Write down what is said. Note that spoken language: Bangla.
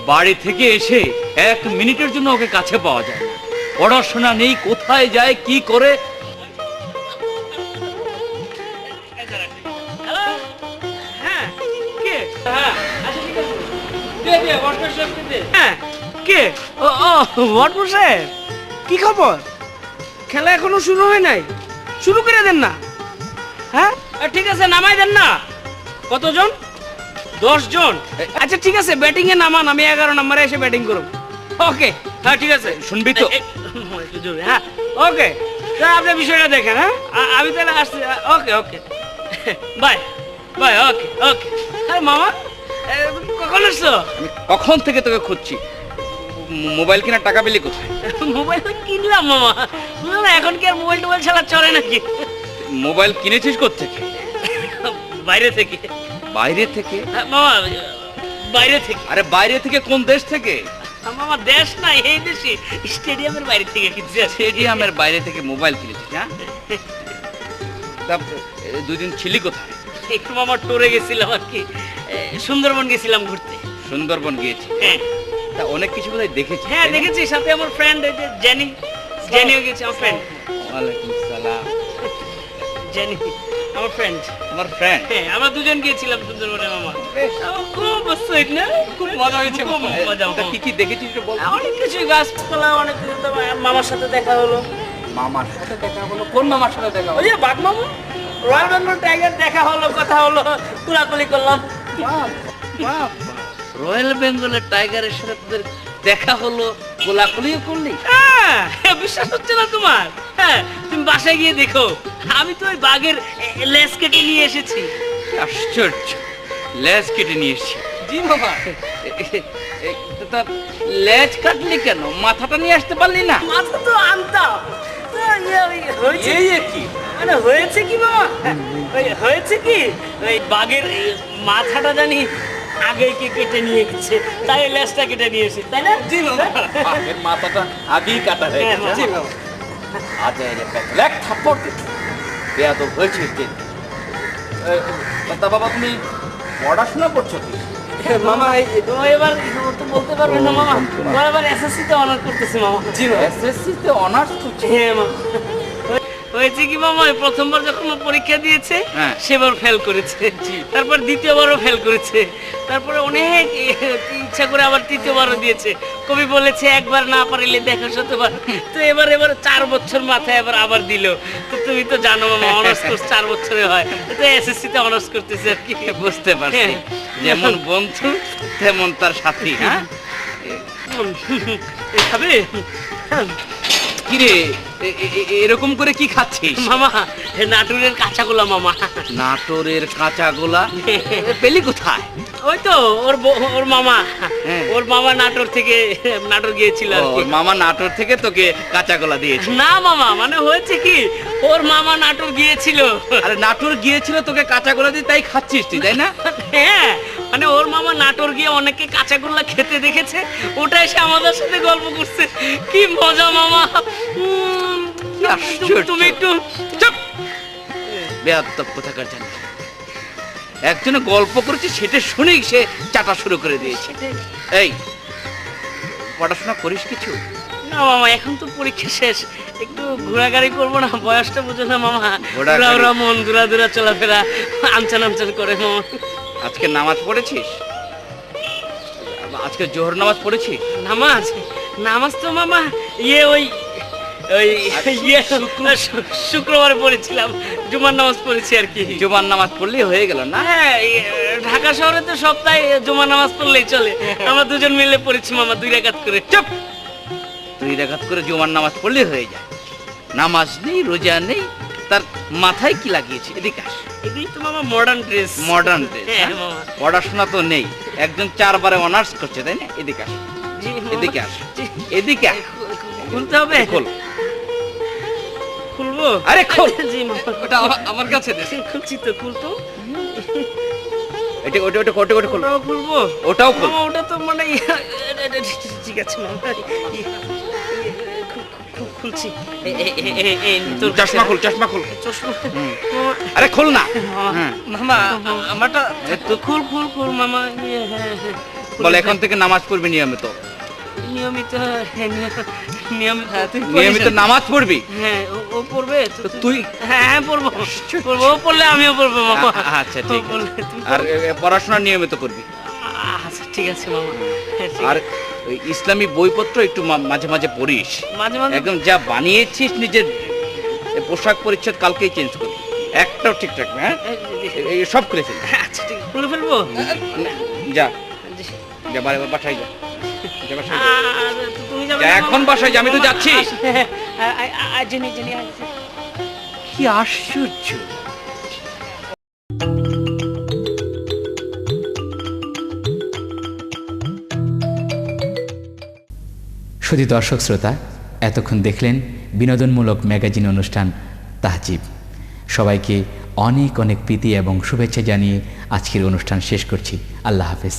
বাড়ি থেকে এসে 1 মিনিটের জন্য ওকে কাছে পাওয়া যায় না। পড়াশোনা নেই, কোথায় যায় কি করে। হ্যাঁ কে? হ্যাঁ আচ্ছা ঠিক আছে, দে দে বর্ষা সাহেবকে দে। হ্যাঁ কে? ও ও বর্ষা সাহেব, কি খবর? খেলা এখনো শুরু হয় নাই, শুরু করে দেন না। হ্যাঁ ঠিক আছে, নামাই দেন না। কতজন? 10 জন। আচ্ছা ঠিক আছে, ব্যাটিং এ নামান, আমি 11 নম্বরে এসে ব্যাটিং করব। ওকে হ্যাঁ ঠিক আছে, শুনবি তো? হ্যাঁ ওকে, তা আপনি বিষয়টা দেখেন। হ্যাঁ আমি তাহলে আসছি। ওকে ওকে বাই বাই। ওকে ওকে। আরে মামা কখন আসছো? আমি কখন থেকে তোকে খুঁজছি। মোবাইল কেনার টাকা পেলি কোথায়? মোবাইল কিনলাম মামা। বুঝলাম এখন কি আর মোবাইল টোবাইল ছাড়া চলে নাকি? মোবাইল কিনেছিস কোত্থেকে? বাইরে থেকে। বাইরে থেকে? মামা বাইরে থেকে। আরে বাইরে থেকে কোন দেশ থেকে? মামা দেশ না, এই দেশে স্টেডিয়ামের বাইরে থেকে কিনছি। স্টেডিয়ামের বাইরে থেকে মোবাইল কিনেছিস? হ্যাঁ, তা 2 দিন ছিলি কোথায়? একটু মামা ট্যুরে গেছিলাম আর কি, সুন্দরবন গেছিলাম ঘুরতে। সুন্দরবন গিয়েছি? হ্যাঁ তা অনেক কিছু বোধহয় দেখেছি। হ্যাঁ দেখেছি, সাথে আমার ফ্রেন্ড জেনি, জেনিও গেছে আমার ফ্রেন্ড। ওয়ালাইকুম সালাম। জেনি আমার ফ্রেন্ড। আমার ফ্রেন্ড? হ্যাঁ আমরা দুজন গিয়েছিলাম সুন্দরবনে মামা। খুব সুইট না, খুব মজা হয়েছে। খুব মজা। তা কি কি দেখেছিস একটু বল। অনেক কিছু, গাছপালা, অনেক কিছু। তো মামার সাথে দেখা হলো। মামার সাথে দেখা হলো? কোন মামার সাথে দেখা ওই হলো? যে বাঘ মামা, রয়্যাল বেঙ্গল টাইগার দেখা হলো, কথা হলো, কুলাকুলি করলাম। রয়্যাল বেঙ্গলের টাইগারের সাথে তোদের দেখা হলো, কোলাকুলিও করলি? হ্যাঁ বিশ্বাস হচ্ছে না তোমার? হ্যাঁ তুমি বাসায় গিয়ে দেখো, আমি তো ওই বাঘের লেজ কেটে নিয়ে এসেছি। আশ্চর্য, লেজ কেটে নিয়ে এসেছি? জি মামা। তা লেজ কাটলি কেন? মাথাটা নিয়ে আসতে পারলি না? মাথা তো আনতাম। তো হয়েছে কি, মানে হয়েছে কি মামা, হয়েছে কি, ওই বাঘের মাথাটা জানি আগে কে কেটে নিয়ে গেছে, তাই লেজটা কেটে নিয়ে এসেছি, তাই না? জি মামা। বাঘের মাথাটা আগেই কাটা হয়ে গেছে। জি মামা। আজ এলে এক থাপ্পড় দিচ্ছি, বেয়াদব হয়েছিস যে। তা বাবা তুমি পড়াশোনা করছো কি? মামা তো এবার তো বলতে পারবে না মামা, ও এবার এসএসসি তে অনার্স করতেছে মামা। জি মামা। এসএসসি তে অনার্স করছো? হ্যাঁ মামা। হয়েছে কি মামা, প্রথমবার যখন ও পরীক্ষা দিয়েছে সেবার ফেল করেছে, তারপর দ্বিতীয়বারও ফেল করেছে, তারপরে অনেক ইচ্ছা করে আবার তৃতীয়বারও দিয়েছে। কবি বলেছে একবার না পারিলে দেখো শতবার। তো এবার 4 বছর মাথায় আবার দিল। তো তুমি তো জানো মামা, অনার্স কোর্স 4 বছরে হয়, তো এসএসসি তে অনার্স করতেছে আর কি। বুঝতে পারছি, যেমন বন্ধু তেমন তার সাথী। হ্যাঁ খাবে? কিরে এরকম করে কি খাচ্ছিস? মামা নাটুরের কাঁচাগোলা মামা। নাটোরের কাঁচা গোলা পেলি কোথায়? ওই তো ওর মামা, ওর মামা নাটোর গিয়েছিল আর কি। মামা নাটোর থেকে তোকে কাঁচা গোলা দিয়েছে? না মামা, মানে হয়েছে কি, ওর মামা নাটোর গিয়েছিল। আরে নাটোর গিয়েছিল তোকে কাঁচা গোলা দিয়ে, তাই খাচ্ছিস তুই, তাই না? হ্যাঁ মানে ওর মামা নাটোর গিয়ে অনেকে কাঁচাগোল্লা খেতে দেখেছে, ওটা এসে আমাদের সাথে গল্প করছে। কি মজা মামা। তুমি একটু চুপ। বেয়াদব কোথাকার জানি, একজনে গল্প করেছে সেটা শুনেই সে চাটা শুরু করে দিয়েছে। এই পড়াশোনা করিস কিছু? না মামা, এখন তো পরীক্ষা শেষ, একটু ঘোরাঘুরি করবো না, বয়সটা বুঝো না মামা। ওরা মন দূরা চলাফেরা আনচান করে মামা। আজকে নামাজ পড়েছিস? আজকে জোহর নামাজ পড়েছিস? নামাজ তো মামা ওই শুক্রবারে পড়েছিলাম, জুমার নামাজ পড়েছি আর কি। জুমার নামাজ পড়লেই হয়ে গেল না? হ্যাঁ ঢাকা শহরে তো সপ্তাহে জুমার নামাজ পড়লেই চলে, আমরা দুজন মিলে পড়েছি মামা 2 রাকাত করে। চুপ! 2 রাকাত করে জুমার নামাজ পড়লেই হয়ে যায়? নামাজ নেই, রোজা নেই, তার মাথায় কি লাগিয়েছে? এদিকে আস। এগুলি তো মামা মডার্ন ড্রেস। Modern dress? পড়াশোনা তো নেই, একজন 4 বারে অনার্স করছে, তাই না? এদিকে আস, এদিকে আস, এদিকে আস। খুলতে হবে? খোল। খুলবো? আরে খোল। জি মামা। ওটা আমার কাছে দে। খুলছি তো, খুলতো। ওটা খোল। ওটাও খুলবো? ওটাও খোল। মামা ওটা তো মানে ঠিক আছে মামা, খুলছি। চশমা খোল। চশমা। আরে খোল না। মামা আমারটা তো খুল মামা। বল এখন থেকে নামাজ পড়বি নিয়মিত। নিয়মিত হ্যাঁ, নিয়মিত তুই নিয়মিত পড়িস? নামাজ পড়বি। হ্যাঁ ও পড়বে তো তুই হ্যাঁ পড়বো পড়বো, ও পড়লে আমিও পড়বো মামা। আচ্ছা ঠিক ও পড়লে আছে। তুই আর পড়বি। পড়াশোনা নিয়মিত করবি। আচ্ছা ঠিক আছে মামা। হ্যাঁ, ঠিক আর আছে। ওই ইসলামী বইপত্র একটু মাঝে মাঝে পড়িস। মাঝে মাঝে একদম যা বানিয়েছিস নিজের পোশাক পরিচ্ছদ কালকেই চেঞ্জ করবি, একটাও ঠিক রাখবে। হ্যাঁ এই সব খুলে ফেলবি। আচ্ছা ঠিক আছে, খুলে ফেলবো। যা যা বাসায় যা, যা বাসায় যা। তুমি যাবে যা, না, এখন মামা? বাসায় যা, আমি তো যাচ্ছি। জেনি কি আশ্চর্য! শুধু দর্শক শ্রোতা, এতক্ষণ দেখলেন বিনোদনমূলক ম্যাগাজিন অনুষ্ঠান তাহজিব। সবাইকে অনেক অনেক প্রীতি এবং শুভেচ্ছা জানিয়ে আজকের অনুষ্ঠান শেষ করছি। আল্লাহ হাফেজ।